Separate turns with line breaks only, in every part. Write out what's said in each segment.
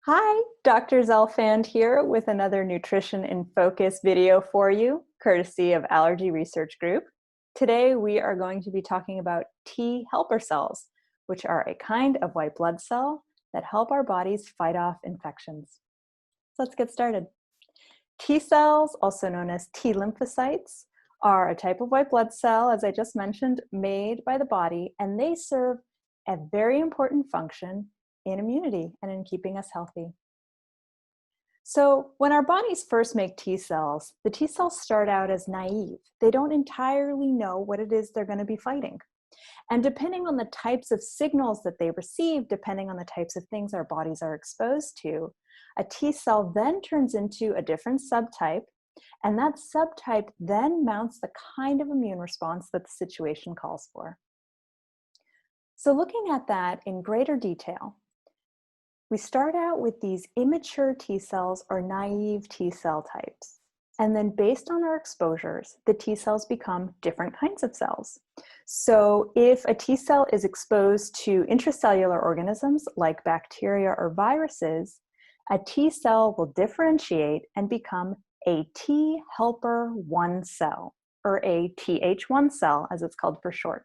Hi, Dr. Zelfand here with another Nutrition in Focus video for you, courtesy of Allergy Research Group. Today we are going to be talking about T helper cells, which are a kind of white blood cell that help our bodies fight off infections. So let's get started. T cells, also known as T lymphocytes, are a type of white blood cell, as I just mentioned, made by the body, and they serve a very important function in immunity and in keeping us healthy. So when our bodies first make T cells, the T cells start out as naive. They don't entirely know what it is they're going to be fighting. And depending on the types of signals that they receive, depending on the types of things our bodies are exposed to, a T cell then turns into a different subtype, and that subtype then mounts the kind of immune response that the situation calls for. So looking at that in greater detail, we start out with these immature T cells or naive T cell types. And then based on our exposures, the T cells become different kinds of cells. So if a T cell is exposed to intracellular organisms like bacteria or viruses, a T cell will differentiate and become a T helper 1 cell, or a Th1 cell as it's called for short.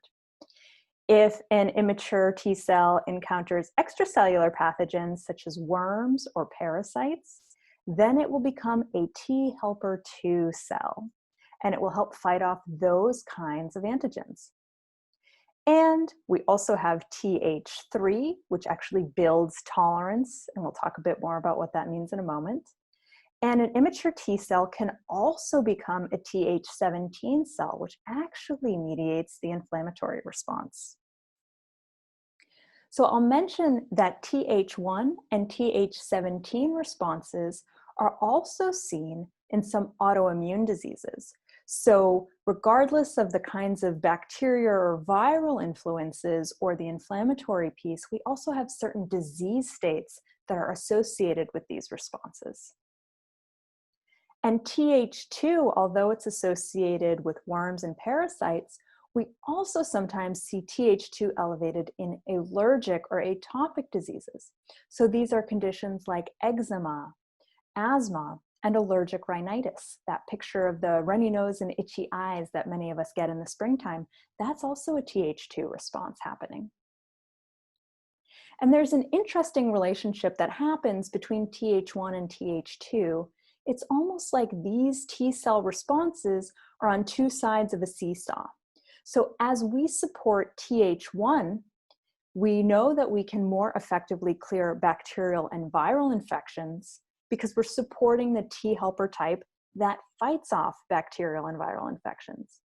If an immature T cell encounters extracellular pathogens such as worms or parasites, then it will become a T helper 2 cell, and it will help fight off those kinds of antigens. And we also have Th3, which actually builds tolerance, and we'll talk a bit more about what that means in a moment. And an immature T cell can also become a Th17 cell, which actually mediates the inflammatory response. So I'll mention that Th1 and Th17 responses are also seen in some autoimmune diseases. So regardless of the kinds of bacteria or viral influences or the inflammatory piece, we also have certain disease states that are associated with these responses. And Th2, although it's associated with worms and parasites, we also sometimes see Th2 elevated in allergic or atopic diseases. So these are conditions like eczema, asthma, and allergic rhinitis. That picture of the runny nose and itchy eyes that many of us get in the springtime, that's also a Th2 response happening. And there's an interesting relationship that happens between Th1 and Th2. It's almost like these T cell responses are on two sides of a seesaw. So as we support Th1, we know that we can more effectively clear bacterial and viral infections because we're supporting the T helper type that fights off bacterial and viral infections.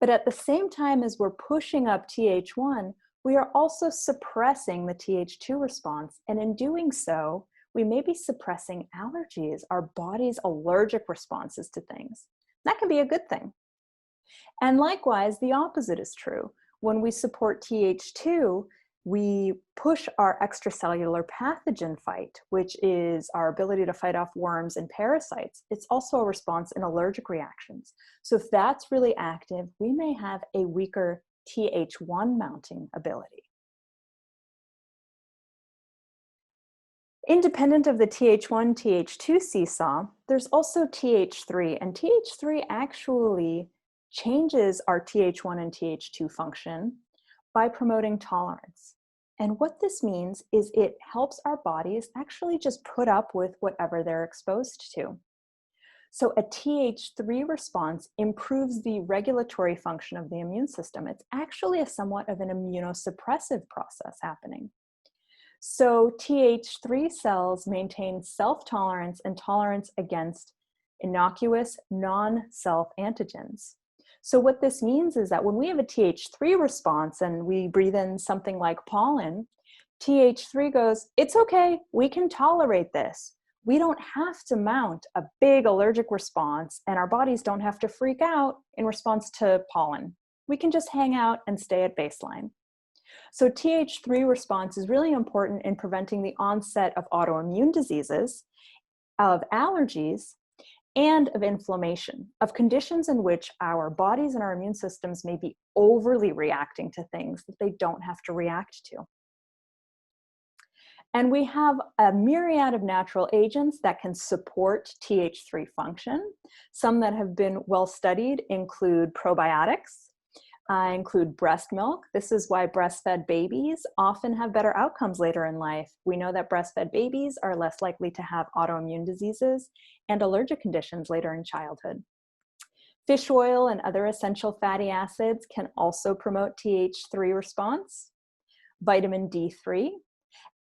But at the same time as we're pushing up Th1, we are also suppressing the Th2 response, and in doing so, we may be suppressing allergies, our body's allergic responses to things. That can be a good thing. And likewise, the opposite is true. When we support Th2, we push our extracellular pathogen fight, which is our ability to fight off worms and parasites. It's also a response in allergic reactions. So if that's really active, we may have a weaker Th1 mounting ability. Independent of the Th1, Th2 seesaw, there's also Th3, and Th3 actually changes our Th1 and Th2 function by promoting tolerance. And what this means is it helps our bodies actually just put up with whatever they're exposed to. So a Th3 response improves the regulatory function of the immune system. It's actually a somewhat of an immunosuppressive process happening. So Th3 cells maintain self-tolerance and tolerance against innocuous non-self antigens. So what this means is that when we have a Th3 response and we breathe in something like pollen, Th3 goes, it's okay, we can tolerate this. We don't have to mount a big allergic response, and our bodies don't have to freak out in response to pollen. We can just hang out and stay at baseline. So Th3 response is really important in preventing the onset of autoimmune diseases, of allergies, and of inflammation, of conditions in which our bodies and our immune systems may be overly reacting to things that they don't have to react to. And we have a myriad of natural agents that can support Th3 function. Some that have been well studied include probiotics, include breast milk. This is why breastfed babies often have better outcomes later in life. We know that breastfed babies are less likely to have autoimmune diseases and allergic conditions later in childhood. Fish oil and other essential fatty acids can also promote Th3 response, vitamin D3,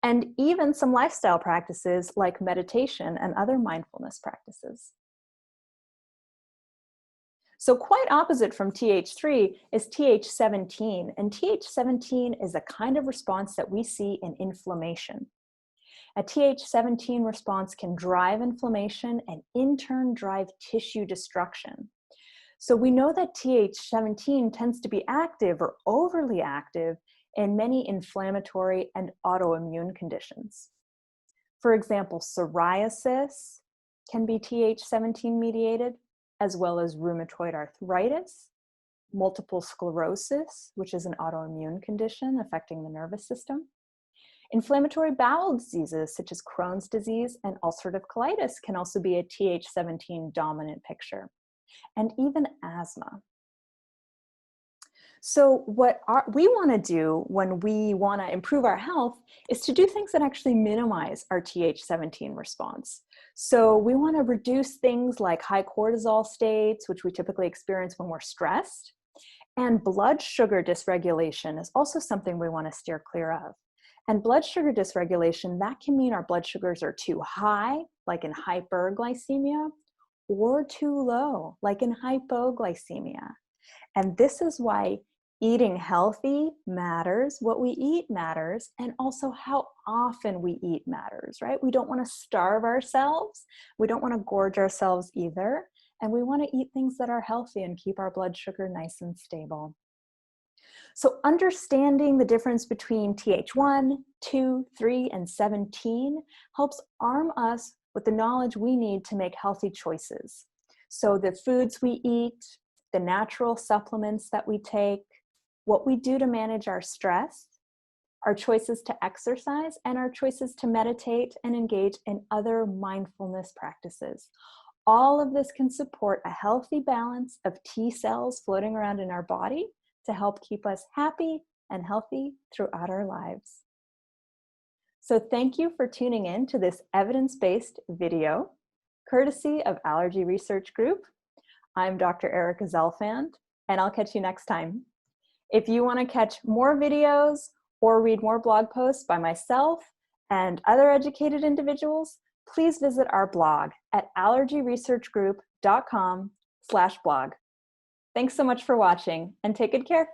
and even some lifestyle practices like meditation and other mindfulness practices. So quite opposite from Th3 is Th17, and Th17 is a kind of response that we see in inflammation. A Th17 response can drive inflammation and in turn drive tissue destruction. So we know that Th17 tends to be active or overly active in many inflammatory and autoimmune conditions. For example, psoriasis can be Th17 mediated, as well as rheumatoid arthritis, multiple sclerosis, which is an autoimmune condition affecting the nervous system. Inflammatory bowel diseases such as Crohn's disease and ulcerative colitis can also be a Th17 dominant picture, and even asthma. So what we want to do when we want to improve our health is to do things that actually minimize our Th17 response. So we want to reduce things like high cortisol states, which we typically experience when we're stressed. And blood sugar dysregulation is also something we want to steer clear of. And blood sugar dysregulation, that can mean our blood sugars are too high, like in hyperglycemia, or too low, like in hypoglycemia. And this is why eating healthy matters, what we eat matters, and also how often we eat matters, right? We don't want to starve ourselves. We don't want to gorge ourselves either. And we want to eat things that are healthy and keep our blood sugar nice and stable. So understanding the difference between Th1, 2, 3, and 17 helps arm us with the knowledge we need to make healthy choices. So the foods we eat, the natural supplements that we take, what we do to manage our stress, our choices to exercise, and our choices to meditate and engage in other mindfulness practices. All of this can support a healthy balance of T cells floating around in our body to help keep us happy and healthy throughout our lives. So thank you for tuning in to this evidence-based video, courtesy of Allergy Research Group. I'm Dr. Erica Zelfand, and I'll catch you next time. If you want to catch more videos or read more blog posts by myself and other educated individuals, please visit our blog at allergyresearchgroup.com/blog. Thanks so much for watching, and take good care.